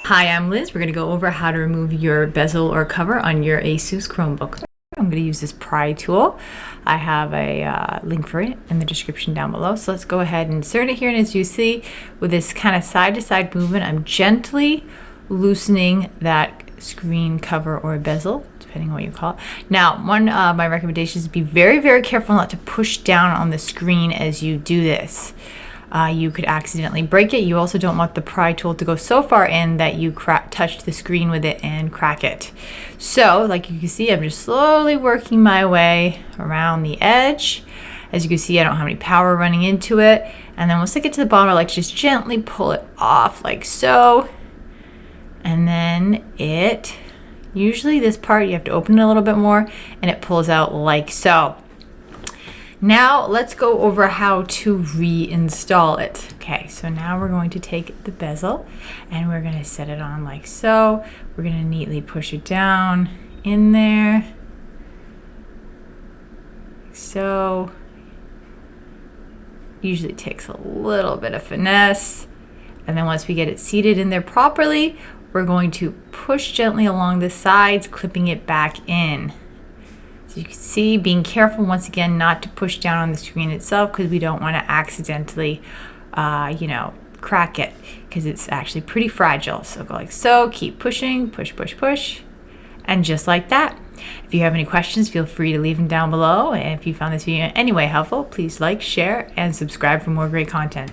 Hi, I'm Liz. We're going to go over how to remove your bezel or cover on your Asus Chromebook. I'm going to use this pry tool. I have a link for it in the description down below. So let's go ahead and insert it here. And as you see, with this kind of side-to-side movement, I'm gently loosening that screen cover or bezel, depending on what you call it. Now, one of my recommendations is be very, very careful not to push down on the screen as you do this. You could accidentally break it. You also don't want the pry tool to go so far in that you touch the screen with it and crack it. So, like you can see, I'm just slowly working my way around the edge. As you can see, I don't have any power running into it. And then once I get to the bottom, I like to just gently pull it off like so. And then usually this part, you have to open it a little bit more and it pulls out like so. Now let's go over how to reinstall it. Okay, so now we're going to take the bezel and we're going to set it on like so. We're going to neatly push it down in there. So, usually it takes a little bit of finesse. And then once we get it seated in there properly, we're going to push gently along the sides, clipping it back in. So you can see, being careful once again not to push down on the screen itself because we don't want to accidentally, crack it because it's actually pretty fragile. So go like so, keep pushing, push, push, push, and just like that. If you have any questions, feel free to leave them down below. And if you found this video in any way helpful, please like, share, and subscribe for more great content.